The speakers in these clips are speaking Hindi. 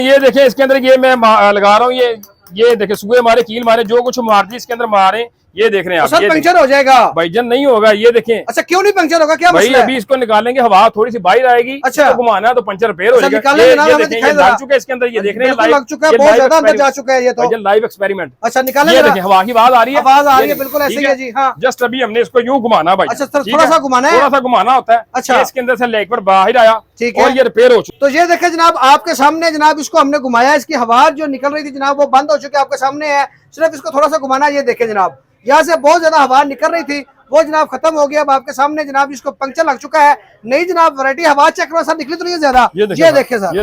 ये देखें इसके अंदर ये मैं लगा रहा हूँ, ये देखें सुबह मारे, कील मारे, जो कुछ मारती इसके अंदर मारे, ये देख रहे हैं आप। सर पंचर हो जाएगा भाईजान? नहीं होगा, ये देखें। अच्छा क्यों नहीं पंचर होगा, क्या भाई मसला है? अभी इसको निकालेंगे, हवा थोड़ी सी बाहर आएगी, अच्छा तो घुमाना है तो पंचर रिपेयर हो जाएगा। ये लग चुका है इसके अंदर, ये देख रहे हैं, लग चुका है, बहुत ज्यादा अंदर जा चुका है ये तो। Live experiment. अच्छा निकालें, ये देखिए हवा की आवाज आ रही है, आवाज आ रही है, बिल्कुल ऐसे ही है जी। हाँ जस्ट अभी हमने इसको यूं घुमाना भाई। अच्छा सर थोड़ा सा घुमाना है, थोड़ा सा घुमाना होता है। अच्छा इसके अंदर से लेग पर बाहर आया, ठीक है, और ये रिपेयर हो चुका। तो ये देखे जनाब आपके सामने, जनाब इसको हमने घुमाया, इसकी हवा जो निकल रही थी जनाब वो बंद हो चुकी है, आपके सामने है। सिर्फ इसको थोड़ा सा घुमाना, ये देखे जनाब यहाँ से बहुत ज्यादा हवा निकल रही थी, वो जनाब खत्म हो गया। अब आपके सामने जनाब इसको पंक्चर लग चुका है। नई जनाब वैरायटी, हवा चेक करो सर, निकली तो नहीं है ज्यादा। ये देखे सर,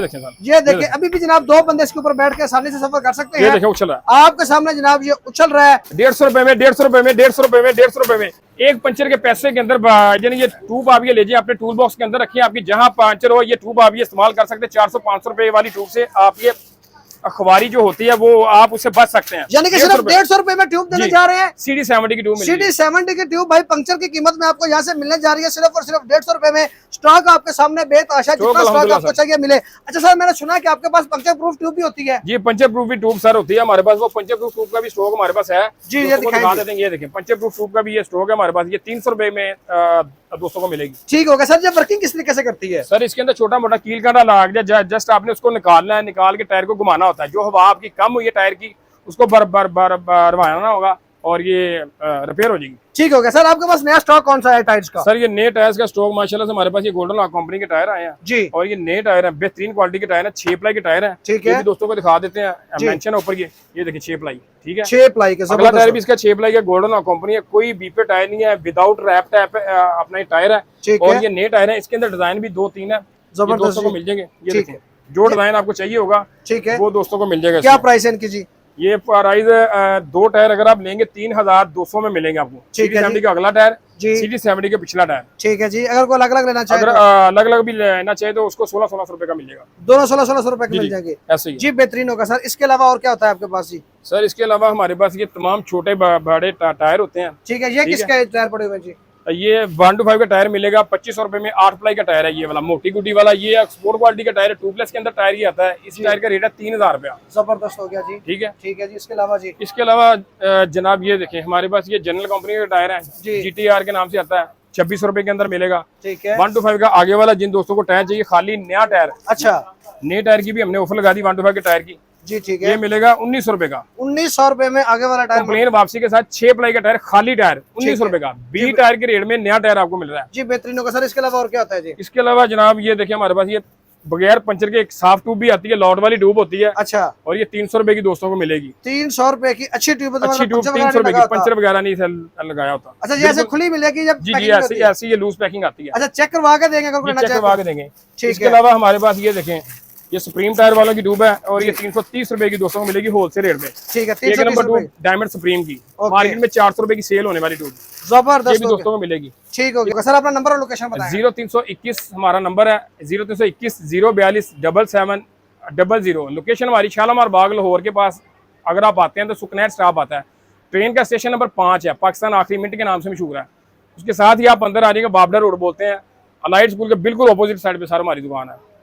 ये देखे अभी भी जनाब 2 बंदे इसके ऊपर बैठ के आसानी से सफर कर सकते हैं। उछल रहा है आपके सामने जनाब, ये उछल रहा है। 150 रुपए में, 150 रुपए में, 150 रुपए में, 150 रुपए में। एक पंचर के पैसे के अंदर यानी ये ट्यूब आप ये लीजिए, अपने टूल बॉक्स के अंदर रखिए, आपकी जहां पंचर हो ये ट्यूब आप ये इस्तेमाल कर सकते हैं। 400-500 रुपए वाली ट्यूब से आप ये अखबारी जो होती है वो आप उससे बच सकते हैं। यानी कि सिर्फ 150 रुपए में ट्यूब देने जा रहे हैं। CD70 की ट्यूब, CD70 की ट्यूब भाई पंक्चर की कीमत में आपको यहाँ से मिलने जा रही है सिर्फ और सिर्फ 150 रुपए में। स्टॉक आपके सामने बेतहाशा, जितना स्टॉक आपको चाहिए मिले। अच्छा सर मैंने सुना कि आपके पास पंक्चर प्रूफ ट्यूब भी होती है? जी पंचर प्रूफ भी ट्यूब सर होती है हमारे पास। वो पंचर प्रूफ ट्यूब का भी स्टॉक हमारे पास है जी, ये दिखा देंगे। ये देखें पंचर प्रूफ ट्यूब का भी ये स्टॉक है हमारे पास। ये 300 रुपए में दोस्तों को मिलेगी। ठीक होगा सर। ये वर्किंग किस तरीके से करती है? सर इसके अंदर छोटा मोटा कील कांटा लगा दिया, जस्ट आपने उसको निकालना है, निकाल के टायर को घुमाना होता है। जो हवा आपकी कम हुई है टायर की, उसको भरवाना होगा और ये रिपेयर हो जाएगी। ठीक हो गया सर। आपके पास नया स्टॉक कौन सा है टायर्स का? सर ये नए टायर्स का स्टॉक माशाल्लाह से हमारे पास ये गोल्डन लॉक कंपनी के टायर आए हैं जी, और ये नए टायर है, बेहतरीन क्वालिटी के टायर है। 6 प्लाई के टायर है। ठीक है, दोस्तों को दिखा देते हैं, मेंशन है ऊपर ये देखिए 6 प्लाई। ठीक है, 6 प्लाई के अगला टायर भी इसका 6 प्लाई का गोल्डन लॉक कंपनी है। कोई बीपे टायर नहीं है, विदाउट रैप टैप अपना टायर है। और ये नए टायर है, इसके अंदर डिजाइन भी 2-3 है, दोस्तों को मिल जाएंगे। ये देखिए जो डिजाइन आपको चाहिए होगा, ठीक है, वो दोस्तों को मिल जाएगा। क्या प्राइस है इनकी जी? ये प्राइस 2 टायर अगर आप लेंगे 3200 में मिलेंगे आपको। CD70 का अगला टायर, CD70 का पिछला टायर। ठीक है जी। अगर कोई अलग अलग लेना चाहे, अगर अलग अलग भी लेना चाहे तो उसको 1600 रुपए का मिलेगा। दोनों 1600 रुपए के मिल जाएंगे। ऐसे ही जी बेहतरीन होगा सर। इसके अलावा और क्या होता है आपके पास जी? सर इसके अलावा हमारे पास ये तमाम छोटे बड़े टायर होते हैं। ठीक है, ये किसके टायर पड़े हुए जी? ये 125 का टायर मिलेगा 2500 रुपए में। 8 प्लाई का टायर है ये वाला, मोटी गुटी वाला। ये एक्सपोर्ट क्वालिटी का टायर है, ट्यूबलेस के अंदर टायर ही आता है। इस टायर का रेट है 3000 रुपया। जबरदस्त हो गया जी। ठीक है, ठीक है जी। इसके अलावा जी? इसके अलावा जनाब ये देखें हमारे पास ये जनरल कंपनी का टायर है, GTR के नाम से आता है। 2600 रुपए के अंदर मिलेगा। ठीक है, 125 का आगे वाला। जिन दोस्तों को टायर चाहिए खाली नया टायर, अच्छा नए टायर की भी हमने ऑफर लगा दी 125 के टायर की जी। ठीक है, ये मिलेगा 1900 रुपए का। 1900 रुपए में आगे वाला टायर, प्लेन वापसी के साथ 6 प्लाई का टायर, खाली टायर 1900 रुपए का। 20 टायर के रेट में नया टायर आपको मिल रहा है जी। बेहतरीन होगा सर। इसके अलावा और क्या होता है जी? इसके अलावा जनाब ये देखिए हमारे पास ये बगैर पंचर के एक साफ ट्यूब भी आती है, लॉट वाली ट्यूब होती है। अच्छा, और ये 300 रुपए की दोस्तों को मिलेगी। 300 रुपए की अच्छी ट्यूब? अच्छी ट्यूब 300 रुपए की, पंचर वगैरह नहीं लगाया होता। अच्छा, जैसे खुली मिलेगी जब? जी जी, ऐसी ये लूज पैकिंग आती है। अच्छा, चेक करवा के देंगे? चेक करवा के देंगे। इसके अलावा हमारे पास ये देखें ये सुप्रीम टायर वालों की ट्यूब है और ये 330 रुपए की दोस्तों को मिलेगी होलसेल रेट में। ठीक है, 1 नंबर ट्यूब डायमंड सुप्रीम की, मार्केट में 400 रुपए की सेल होने वाली ट्यूब। जबरदस्त, दोस्तों को मिलेगी। ठीक हो गया सर। अपना नंबर और लोकेशन बताएं। 0321 हमारा नंबर है, 0321 042 7700। लोकेशन हमारी शालामार बाग लाहौर के पास। अगर आप आते हैं तो सुकनैट स्टॉप आता है, ट्रेन का स्टेशन नंबर 5 है, पाकिस्तान आखिरी मिनट के नाम से मशहूर है। उसके साथ ही आप अंदर आ जाएंगे, बाबडा रोड बोलते हैं, अलाइड स्कूल के बिल्कुल अपोजिट साइड पे सर हमारी दुकान है।